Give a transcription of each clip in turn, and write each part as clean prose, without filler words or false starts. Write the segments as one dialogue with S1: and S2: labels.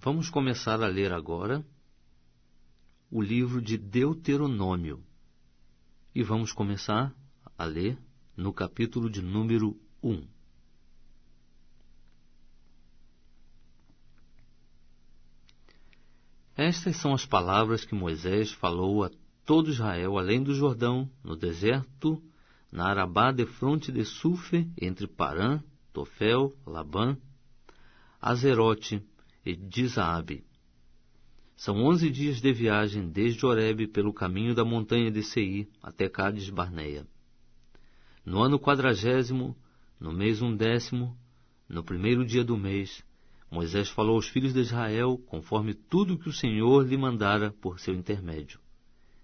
S1: Vamos começar a ler agora o livro de Deuteronômio. E vamos começar a ler no capítulo de número 1. Estas são as palavras que Moisés falou a todo Israel, além do Jordão, no deserto, na Arabá, defronte de Sufe, entre Parã, Tofel, Labã, Azerote e Dizaabe. São 11 dias de viagem desde Horebe pelo caminho da montanha de Seir até Cádiz Barneia. No ano 40º, no mês 11º, no primeiro dia do mês, Moisés falou aos filhos de Israel, conforme tudo que o Senhor lhe mandara por seu intermédio.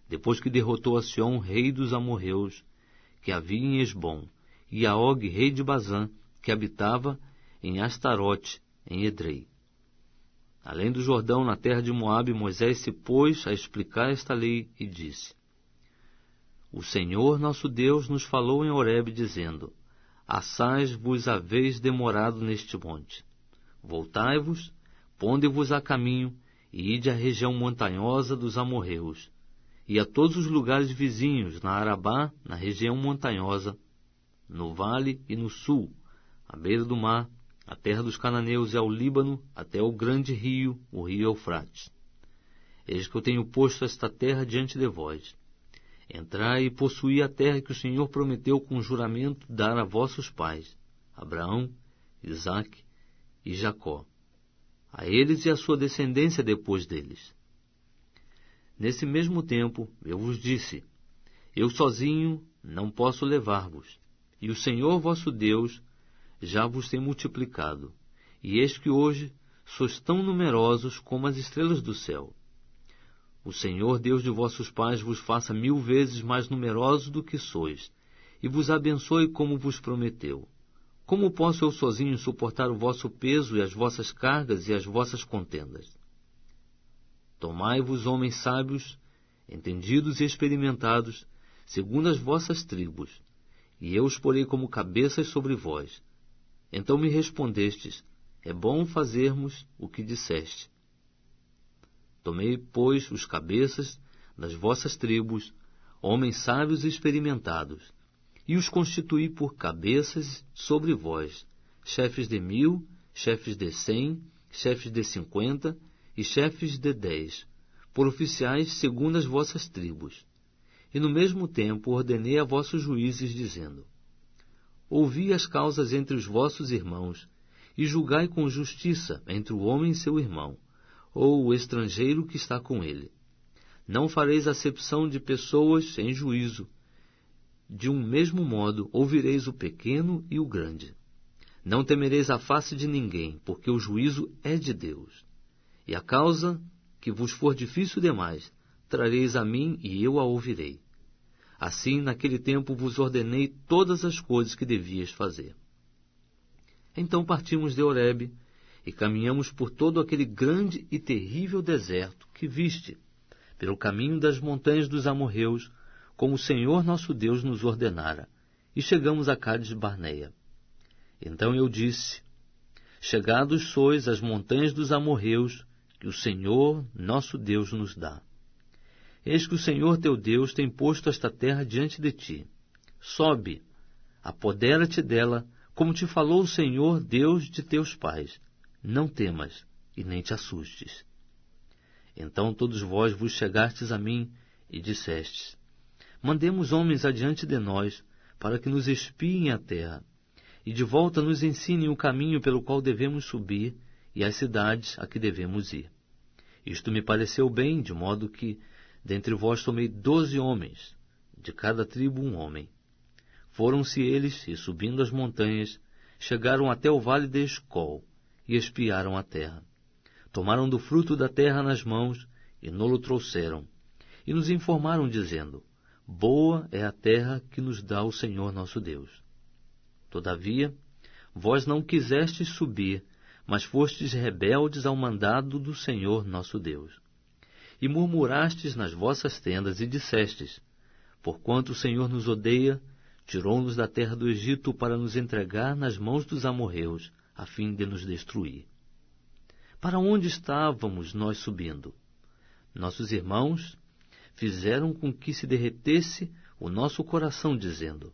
S1: Depois que derrotou a Sion, rei dos amorreus, que havia em Esbom, e a Og, rei de Bazã, que habitava em Astarote, em Edrei. Além do Jordão, na terra de Moabe, Moisés se pôs a explicar esta lei e disse: O Senhor nosso Deus nos falou em Horebe, dizendo: Assaz vos haveis demorado neste monte. Voltai-vos, ponde-vos a caminho, e ide à região montanhosa dos amorreus, e a todos os lugares vizinhos, na Arabá, na região montanhosa, no vale e no sul, à beira do mar, a terra dos cananeus e ao Líbano, até o grande rio, o rio Eufrates. Eis que eu tenho posto esta terra diante de vós. Entrai e possuí a terra que o Senhor prometeu com juramento dar a vossos pais, Abraão, Isaque e Jacó, a eles e a sua descendência depois deles. Nesse mesmo tempo eu vos disse: Eu sozinho não posso levar-vos, e o Senhor vosso Deus já vos tem multiplicado, e eis que hoje sois tão numerosos como as estrelas do céu. O Senhor Deus de vossos pais vos faça 1000 vezes mais numerosos do que sois, e vos abençoe como vos prometeu. Como posso eu sozinho suportar o vosso peso e as vossas cargas e as vossas contendas? Tomai-vos homens sábios, entendidos e experimentados, segundo as vossas tribos, e eu os porei como cabeças sobre vós. Então me respondestes: É bom fazermos o que disseste. Tomei, pois, os cabeças das vossas tribos, homens sábios e experimentados, e os constituí por cabeças sobre vós, chefes de 1000, chefes de 100, chefes de 50 e chefes de 10, por oficiais segundo as vossas tribos. E no mesmo tempo ordenei a vossos juízes, dizendo: Ouvi as causas entre os vossos irmãos, e julgai com justiça entre o homem e seu irmão, ou o estrangeiro que está com ele. Não fareis acepção de pessoas em juízo. De um mesmo modo ouvireis o pequeno e o grande. Não temereis a face de ninguém, porque o juízo é de Deus. E a causa que vos for difícil demais, trareis a mim e eu a ouvirei. Assim, naquele tempo vos ordenei todas as coisas que devíeis fazer. Então partimos de Horebe e caminhamos por todo aquele grande e terrível deserto que viste, pelo caminho das montanhas dos amorreus, como o Senhor nosso Deus nos ordenara, e chegamos a Cádiz Barneia. Então eu disse: Chegados sois às montanhas dos amorreus, que o Senhor nosso Deus nos dá. Eis que o Senhor teu Deus tem posto esta terra diante de ti. Sobe, apodera-te dela, como te falou o Senhor Deus de teus pais. Não temas, e nem te assustes. Então todos vós vos chegastes a mim, e dissestes: Mandemos homens adiante de nós, para que nos espiem a terra, e de volta nos ensinem o caminho pelo qual devemos subir, e as cidades a que devemos ir. Isto me pareceu bem, de modo que dentre vós tomei 12 homens, de cada tribo um homem. Foram-se eles, e subindo as montanhas, chegaram até o vale de Escol, e espiaram a terra. Tomaram do fruto da terra nas mãos, e no-lo trouxeram, e nos informaram, dizendo: Boa é a terra que nos dá o Senhor nosso Deus. Todavia, vós não quisestes subir, mas fostes rebeldes ao mandado do Senhor nosso Deus. E murmurastes nas vossas tendas, e dissestes: Porquanto o Senhor nos odeia, tirou-nos da terra do Egito para nos entregar nas mãos dos amorreus, a fim de nos destruir. Para onde estávamos nós subindo? Nossos irmãos fizeram com que se derretesse o nosso coração, dizendo: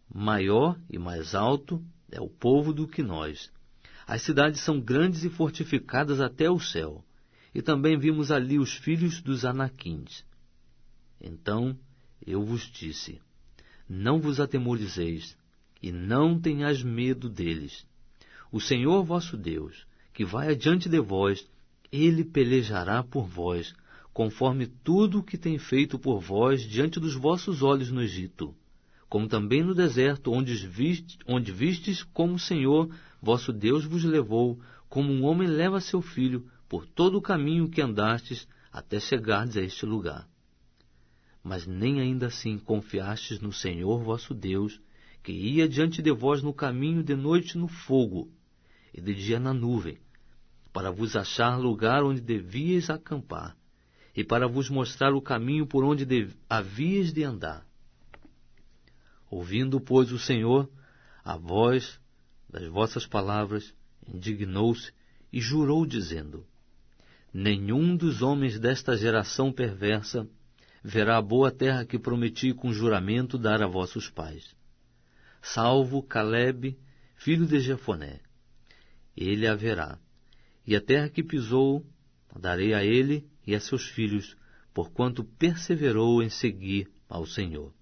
S1: maior e mais alto é o povo do que nós. As cidades são grandes e fortificadas até o céu. E também vimos ali os filhos dos Anaquins. Então eu vos disse: não vos atemorizeis, e não tenhais medo deles. O Senhor vosso Deus, que vai adiante de vós, ele pelejará por vós, conforme tudo o que tem feito por vós diante dos vossos olhos no Egito, como também no deserto, onde vistes como o Senhor vosso Deus vos levou, como um homem leva seu filho, por todo o caminho que andastes, até chegardes a este lugar. Mas nem ainda assim confiastes no Senhor vosso Deus, que ia diante de vós no caminho de noite no fogo, e de dia na nuvem, para vos achar lugar onde devíeis acampar, e para vos mostrar o caminho por onde havíeis de andar. Ouvindo, pois, o Senhor a voz das vossas palavras, indignou-se e jurou, dizendo: nenhum dos homens desta geração perversa verá a boa terra que prometi com juramento dar a vossos pais, salvo Calebe, filho de Jefoné. Ele a verá, e a terra que pisou darei a ele e a seus filhos, porquanto perseverou em seguir ao Senhor.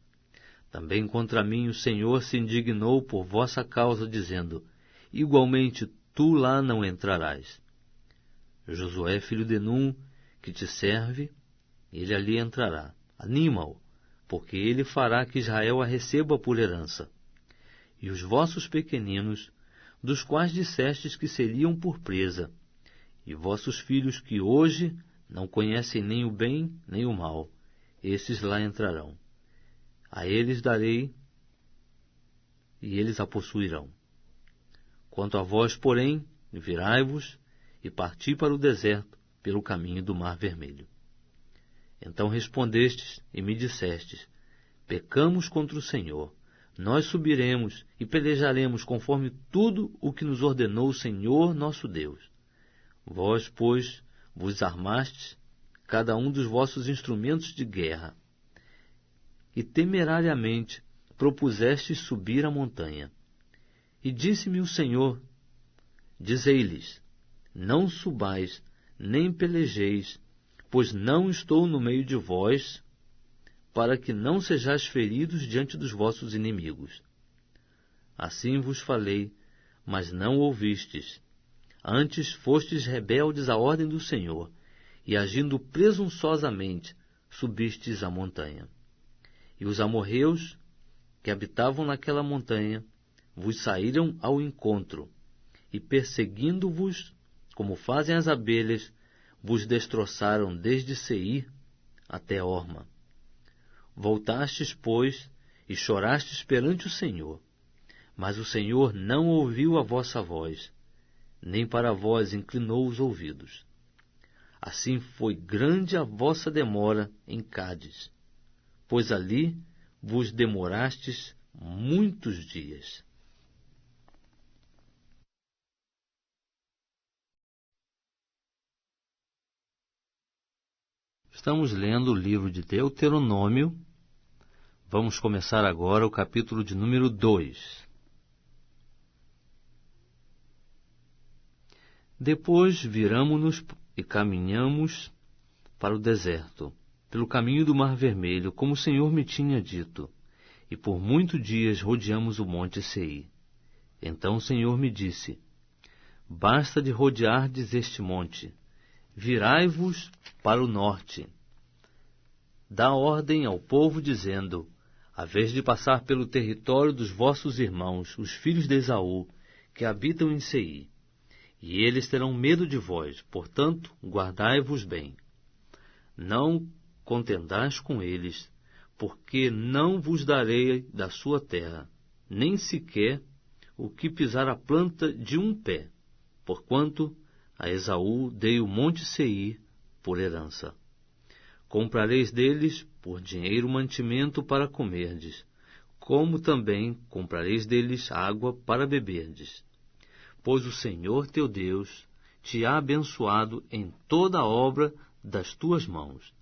S1: Também contra mim o Senhor se indignou por vossa causa, dizendo: igualmente tu lá não entrarás. Josué, filho de Num, que te serve, ele ali entrará. Anima-o, porque ele fará que Israel a receba por herança. E os vossos pequeninos, dos quais dissestes que seriam por presa, e vossos filhos que hoje não conhecem nem o bem nem o mal, esses lá entrarão. A eles darei, e eles a possuirão. Quanto a vós, porém, virai-vos e parti para o deserto, pelo caminho do Mar Vermelho. Então respondestes e me dissestes: pecamos contra o Senhor. Nós subiremos e pelejaremos conforme tudo o que nos ordenou o Senhor nosso Deus. Vós, pois, vos armastes, cada um dos vossos instrumentos de guerra, e temerariamente propusestes subir a montanha. E disse-me o Senhor: dizei-lhes: não subais, nem pelejeis, pois não estou no meio de vós, para que não sejais feridos diante dos vossos inimigos. Assim vos falei, mas não ouvistes. Antes fostes rebeldes à ordem do Senhor, e agindo presunçosamente, subistes a montanha. E os amorreus, que habitavam naquela montanha, vos saíram ao encontro, e perseguindo-vos, como fazem as abelhas, vos destroçaram desde Seir até Horma. Voltastes, pois, e chorastes perante o Senhor. Mas o Senhor não ouviu a vossa voz, nem para vós inclinou os ouvidos. Assim foi grande a vossa demora em Cádiz, pois ali vos demorastes muitos dias. Estamos lendo o livro de Deuteronômio. Vamos começar agora o capítulo de número 2. Depois viramo-nos e caminhamos para o deserto, pelo caminho do Mar Vermelho, como o Senhor me tinha dito, e por muitos dias rodeamos o monte Seir. Então o Senhor me disse: basta de rodeardes este monte, virai-vos para o norte. Dá ordem ao povo, dizendo: a vez de passar pelo território dos vossos irmãos, os filhos de Esaú, que habitam em Seir, e eles terão medo de vós, portanto, guardai-vos bem. Não contendais com eles, porque não vos darei da sua terra, nem sequer o que pisar a planta de um pé, porquanto a Esaú dei o monte Seir por herança. Comprareis deles por dinheiro mantimento para comerdes, como também comprareis deles água para beberdes. Pois o Senhor teu Deus te há abençoado em toda a obra das tuas mãos.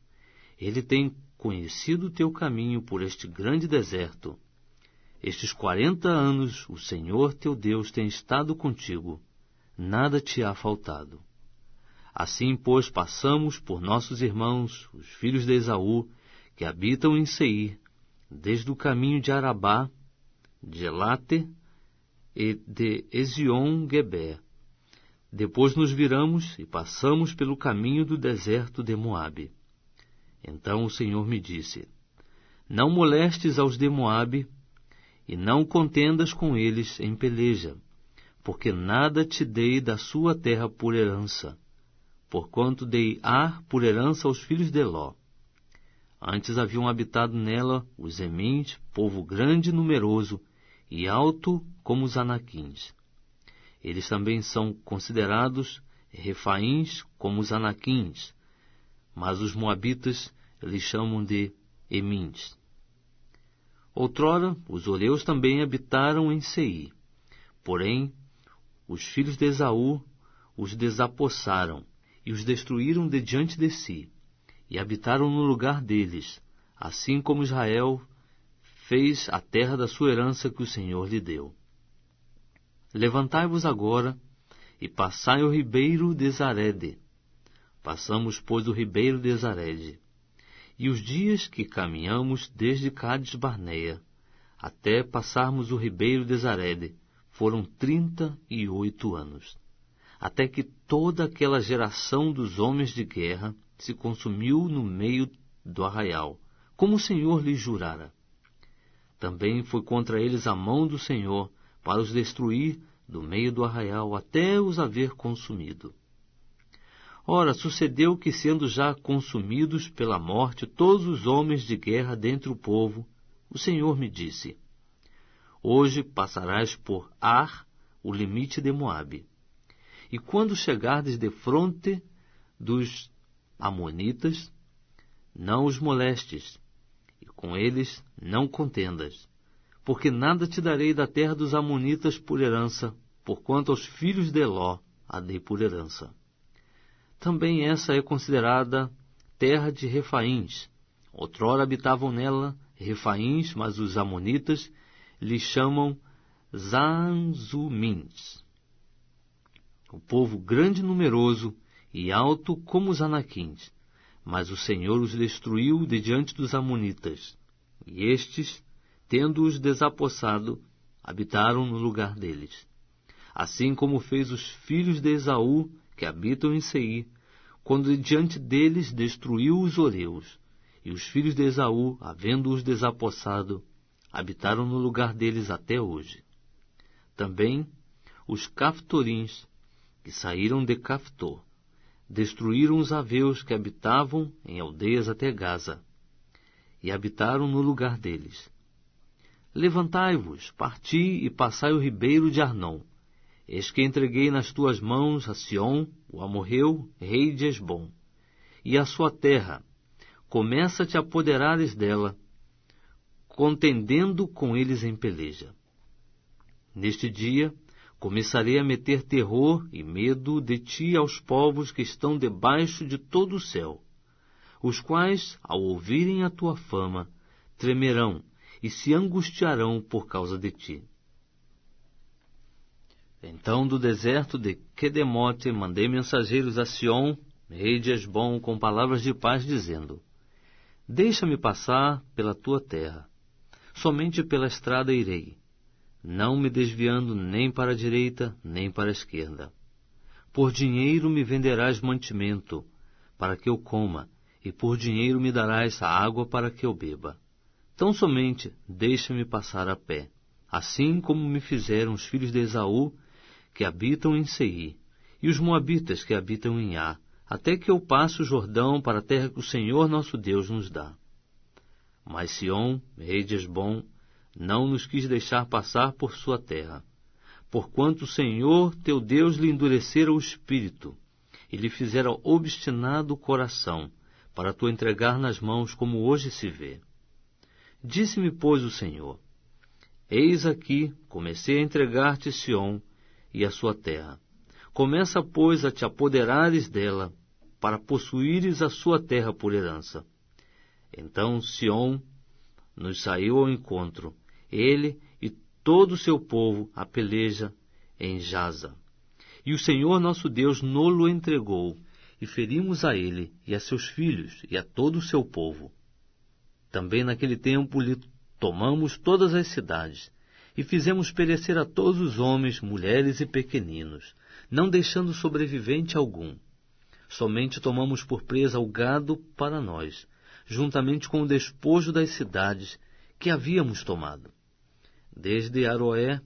S1: Ele tem conhecido o teu caminho por este grande deserto. Estes 40 anos o Senhor teu Deus tem estado contigo, nada te há faltado. Assim, pois, passamos por nossos irmãos, os filhos de Esaú, que habitam em Seir, desde o caminho de Arabá, de Elate e de Ezion-Geber. Depois nos viramos e passamos pelo caminho do deserto de Moabe. Então o Senhor me disse: Não molestes aos de Moabe, e não contendas com eles em peleja, porque nada te dei da sua terra por herança, porquanto dei Ar por herança aos filhos de Ló. Antes haviam habitado nela os Emins, povo grande e numeroso, e alto como os Anaquins. Eles também são considerados Refaíns como os Anaquins, mas os Moabitas lhes chamam de Emins. Outrora, os Horeus também habitaram em Seir. Porém, os filhos de Esaú os desapossaram e os destruíram de diante de si, e habitaram no lugar deles, assim como Israel fez a terra da sua herança que o Senhor lhe deu. Levantai-vos agora e passai o ribeiro de Zarede. Passamos, pois, o ribeiro de Zarede. E os dias que caminhamos desde Cades-Barneia até passarmos o ribeiro de Zarede foram 38 anos, até que toda aquela geração dos homens de guerra se consumiu no meio do arraial, como o Senhor lhes jurara. Também foi contra eles a mão do Senhor para os destruir do meio do arraial até os haver consumido. Ora, sucedeu que, sendo já consumidos pela morte todos os homens de guerra dentre o povo, o Senhor me disse: Hoje passarás por Ar, o limite de Moabe. E quando chegardes defronte dos amonitas, não os molestes, e com eles não contendas, porque nada te darei da terra dos amonitas por herança, porquanto aos filhos de Ló a dei por herança. Também essa é considerada terra de Refaíns. Outrora habitavam nela Refaíns, mas os amonitas lhes chamam Zanzumins. O povo grande e numeroso e alto como os Anaquins, mas o Senhor os destruiu de diante dos amonitas, e estes, tendo-os desapossado, habitaram no lugar deles. Assim como fez os filhos de Esaú, que habitam em Seir, quando diante deles destruiu os Horeus, e os filhos de Esaú, havendo-os desapossado, habitaram no lugar deles até hoje. Também os Caftorins, que saíram de Caftor, destruíram os aveus que habitavam em aldeias até Gaza, e habitaram no lugar deles. Levantai-vos, parti e passai o ribeiro de Arnon. Eis que entreguei nas tuas mãos a Sion, o amorreu, rei de Hesbom, e a sua terra. Começa a te apoderares dela, contendendo com eles em peleja. Neste dia, começarei a meter terror e medo de ti aos povos que estão debaixo de todo o céu, os quais, ao ouvirem a tua fama, tremerão e se angustiarão por causa de ti. Então, do deserto de Quedemote, mandei mensageiros a Sion, rei de Hesbom, com palavras de paz, dizendo: Deixa-me passar pela tua terra, somente pela estrada irei, não me desviando nem para a direita, nem para a esquerda. Por dinheiro me venderás mantimento, para que eu coma, e por dinheiro me darás a água para que eu beba. Tão somente deixa-me passar a pé, assim como me fizeram os filhos de Esaú, que habitam em Seir, e os moabitas que habitam em Ar, até que eu passe o Jordão para a terra que o Senhor nosso Deus nos dá. Mas Sion, rei de Hesbom, não nos quis deixar passar por sua terra, porquanto o Senhor teu Deus lhe endurecera o espírito, e lhe fizera obstinado o coração, para tu entregar nas mãos, como hoje se vê. Disse-me, pois, o Senhor: Eis aqui, comecei a entregar-te Sion e a sua terra. Começa, pois, a te apoderares dela, para possuíres a sua terra por herança. Então Sião nos saiu ao encontro, ele e todo o seu povo a peleja em Jaza. E o Senhor nosso Deus nos-lo entregou, e ferimos a ele, e a seus filhos, e a todo o seu povo. Também naquele tempo lhe tomamos todas as cidades, e fizemos perecer a todos os homens, mulheres e pequeninos, não deixando sobrevivente algum. Somente tomamos por presa o gado para nós, juntamente com o despojo das cidades que havíamos tomado. Desde Aroé,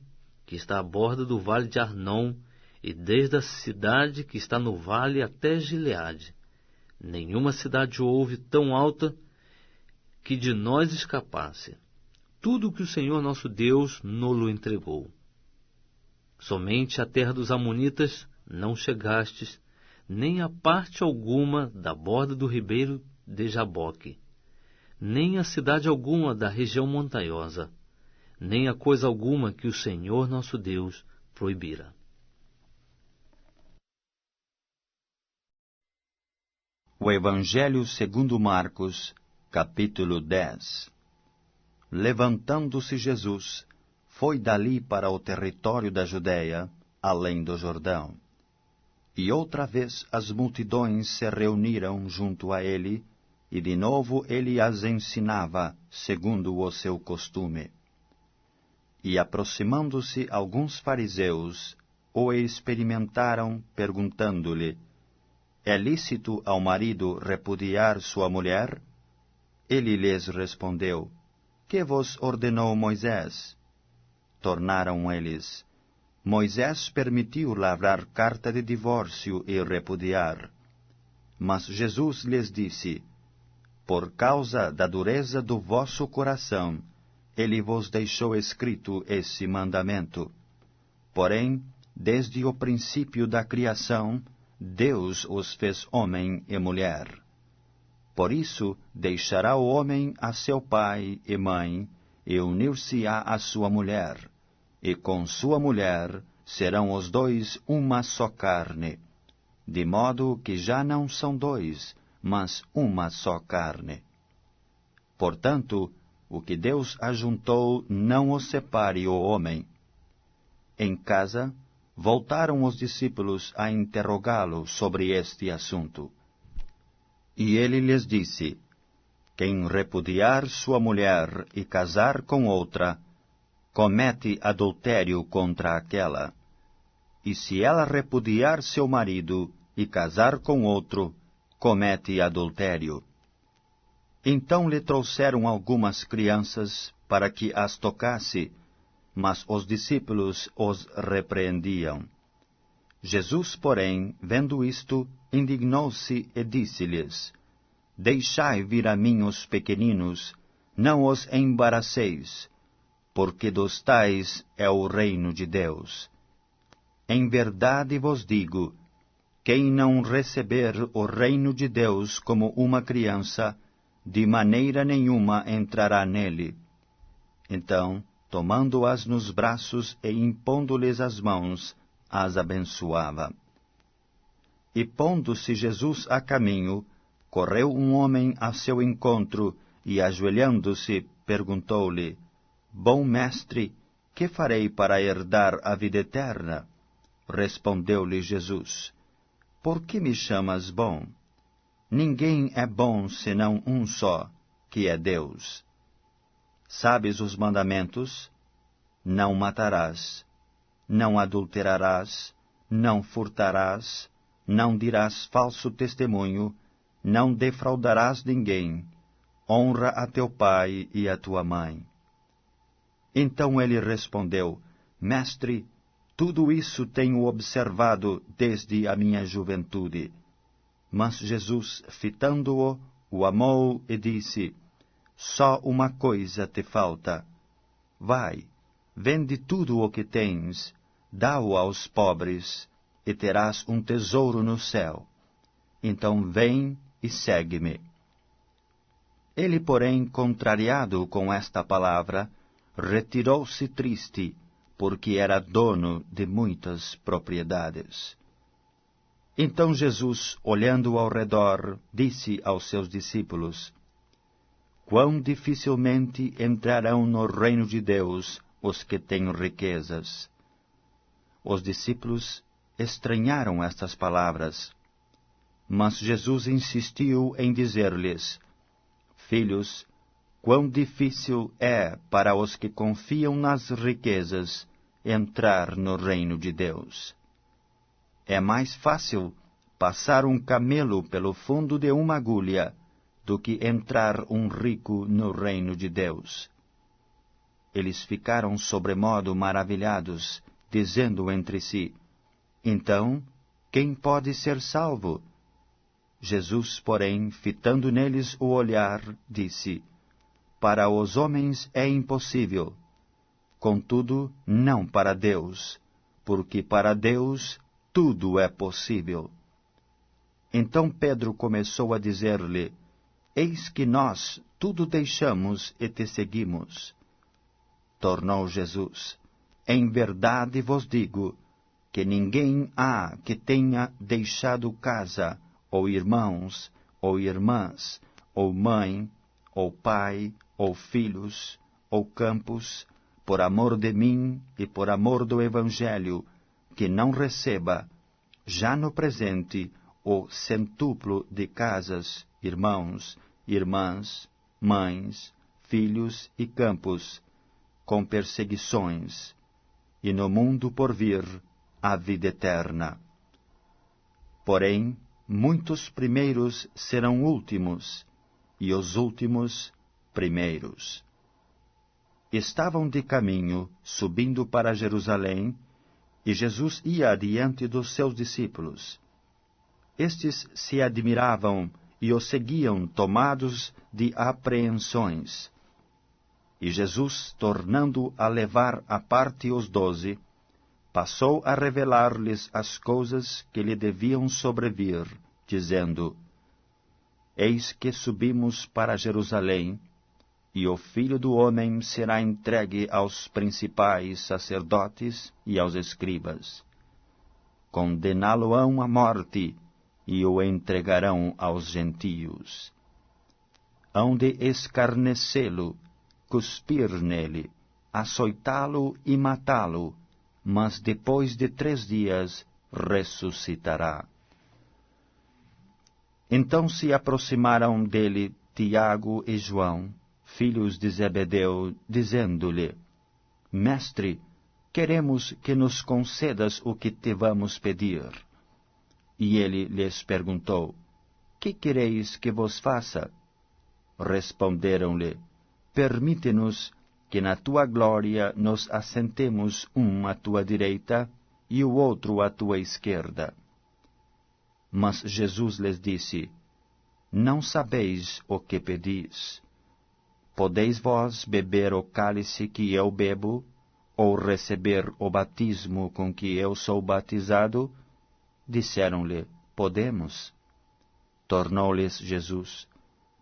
S1: que está à borda do vale de Arnon, e desde a cidade que está no vale até Gileade. Nenhuma cidade houve tão alta que de nós escapasse. Tudo o que o Senhor nosso Deus nos-lo entregou. Somente a terra dos Amonitas não chegastes, nem a parte alguma da borda do ribeiro de Jaboque, nem a cidade alguma da região montanhosa, nem a coisa alguma que o Senhor nosso Deus proibira.
S2: O Evangelho segundo Marcos, capítulo 10. Levantando-se Jesus, foi dali para o território da Judéia, além do Jordão. E outra vez as multidões se reuniram junto a ele, e de novo ele as ensinava, segundo o seu costume. E aproximando-se alguns fariseus, o experimentaram, perguntando-lhe: é lícito ao marido repudiar sua mulher? Ele lhes respondeu: que vos ordenou Moisés? Tornaram eles: Moisés permitiu lavrar carta de divórcio e repudiar. Mas Jesus lhes disse: por causa da dureza do vosso coração, ele vos deixou escrito esse mandamento. Porém, desde o princípio da criação, Deus os fez homem e mulher. Por isso, deixará o homem a seu pai e mãe, e unir-se-á à sua mulher, e com sua mulher serão os dois uma só carne. De modo que já não são dois, mas uma só carne. Portanto, o que Deus ajuntou não o separe o homem. Em casa, voltaram os discípulos a interrogá-lo sobre este assunto. E ele lhes disse: quem repudiar sua mulher e casar com outra, comete adultério contra aquela. E se ela repudiar seu marido e casar com outro, comete adultério. Então lhe trouxeram algumas crianças para que as tocasse, mas os discípulos os repreendiam. Jesus, porém, vendo isto, indignou-se e disse-lhes: deixai vir a mim os pequeninos, não os embaraceis, porque dos tais é o reino de Deus. Em verdade vos digo, quem não receber o reino de Deus como uma criança, de maneira nenhuma entrará nele. Então, tomando-as nos braços e impondo-lhes as mãos, as abençoava. E pondo-se Jesus a caminho, correu um homem a seu encontro, e ajoelhando-se, perguntou-lhe: bom mestre, que farei para herdar a vida eterna? Respondeu-lhe Jesus: por que me chamas bom? Ninguém é bom senão um só, que é Deus. Sabes os mandamentos? Não matarás, não adulterarás, não furtarás, não dirás falso testemunho, não defraudarás ninguém, honra a teu pai e a tua mãe. Então ele respondeu: mestre, tudo isso tenho observado desde a minha juventude. Mas Jesus, fitando-o, o amou e disse: só uma coisa te falta. Vai, vende tudo o que tens, dá-o aos pobres, e terás um tesouro no céu. Então vem e segue-me. Ele, porém, contrariado com esta palavra, retirou-se triste, porque era dono de muitas propriedades. Então Jesus, olhando ao redor, disse aos seus discípulos: Quão dificilmente entrarão no reino de Deus os que têm riquezas. Os discípulos estranharam estas palavras, mas Jesus insistiu em dizer-lhes: Filhos, quão difícil é para os que confiam nas riquezas entrar no reino de Deus. É mais fácil passar um camelo pelo fundo de uma agulha do que entrar um rico no reino de Deus. Eles ficaram sobremodo maravilhados, dizendo entre si: Então, quem pode ser salvo? Jesus, porém, fitando neles o olhar, disse: Para os homens é impossível, contudo, não para Deus, porque para Deus tudo é possível. Então Pedro começou a dizer-lhe: Eis que nós tudo deixamos e te seguimos. Tornou Jesus: Em verdade vos digo que ninguém há que tenha deixado casa, ou irmãos, ou irmãs, ou mãe, ou pai, ou filhos, ou campos, por amor de mim e por amor do Evangelho, que não receba, já no presente, o centuplo de casas, irmãos, irmãs, mães, filhos e campos, com perseguições, e no mundo por vir a vida eterna. Porém, muitos primeiros serão últimos, e os últimos primeiros. Estavam de caminho, subindo para Jerusalém, e Jesus ia adiante dos seus discípulos. Estes se admiravam e o seguiam, tomados de apreensões. E Jesus, tornando a levar à parte os 12, passou a revelar-lhes as coisas que lhe deviam sobrevir, dizendo: Eis que subimos para Jerusalém, e o Filho do Homem será entregue aos principais sacerdotes e aos escribas. Condená-lo-ão à morte, e o entregarão aos gentios. Hão de escarnecê-lo, cuspir nele, açoitá-lo e matá-lo, mas depois de 3 dias ressuscitará. Então se aproximaram dele Tiago e João, filhos de Zebedeu, dizendo-lhe: Mestre, queremos que nos concedas o que te vamos pedir. E ele lhes perguntou: Que quereis que vos faça? Responderam-lhe: Permite-nos que na tua glória nos assentemos um à tua direita e o outro à tua esquerda. Mas Jesus lhes disse: Não sabeis o que pedis. Podeis vós beber o cálice que eu bebo, ou receber o batismo com que eu sou batizado? Disseram-lhe: Podemos. Tornou-lhes Jesus: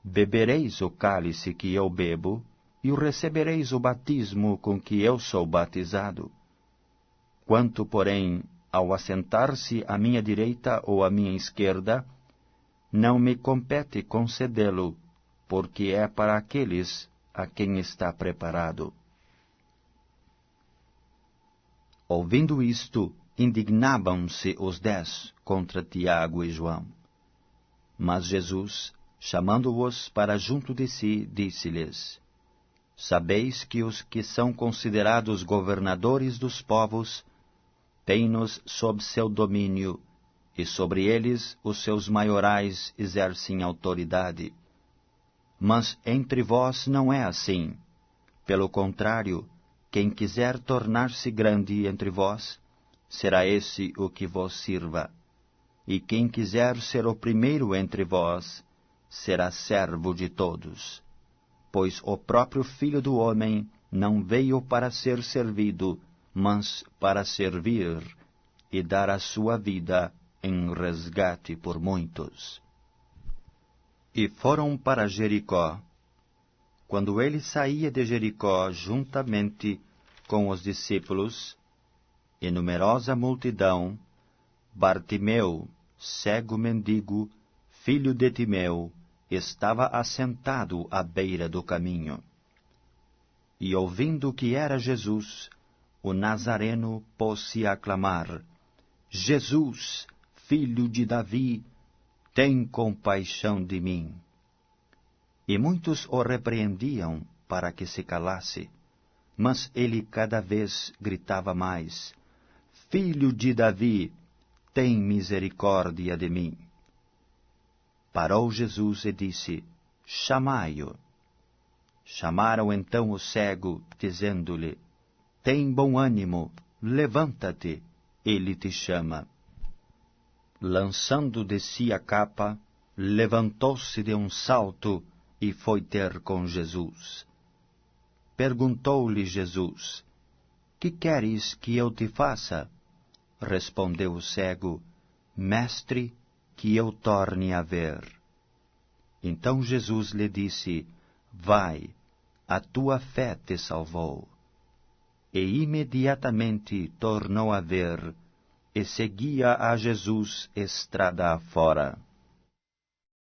S2: Bebereis o cálice que eu bebo, e recebereis o batismo com que eu sou batizado. Quanto, porém, ao assentar-se à minha direita ou à minha esquerda, não me compete concedê-lo, porque é para aqueles a quem está preparado. Ouvindo isto, indignavam-se os 10 contra Tiago e João. Mas Jesus, chamando-os para junto de si, disse-lhes: Sabeis que os que são considerados governadores dos povos têm-nos sob seu domínio, e sobre eles os seus maiorais exercem autoridade. Mas entre vós não é assim. Pelo contrário, quem quiser tornar-se grande entre vós, será esse o que vos sirva. E quem quiser ser o primeiro entre vós, será servo de todos. Pois o próprio Filho do Homem não veio para ser servido, mas para servir e dar a sua vida em resgate por muitos. E foram para Jericó. Quando ele saía de Jericó juntamente com os discípulos e numerosa multidão, Bartimeu, cego mendigo, filho de Timeu, estava assentado à beira do caminho. E ouvindo que era Jesus, o Nazareno pôs-se a clamar: Jesus, filho de Davi, tem compaixão de mim. E muitos o repreendiam para que se calasse, mas ele cada vez gritava mais: Filho de Davi, tem misericórdia de mim. Parou Jesus e disse: Chamai-o. Chamaram então o cego, dizendo-lhe: Tem bom ânimo, levanta-te, ele te chama. Lançando de si a capa, levantou-se de um salto e foi ter com Jesus. Perguntou-lhe Jesus: Que queres que eu te faça? Respondeu o cego: Mestre, que eu torne a ver. Então Jesus lhe disse: Vai, a tua fé te salvou. E imediatamente tornou a ver, e seguia a Jesus estrada afora.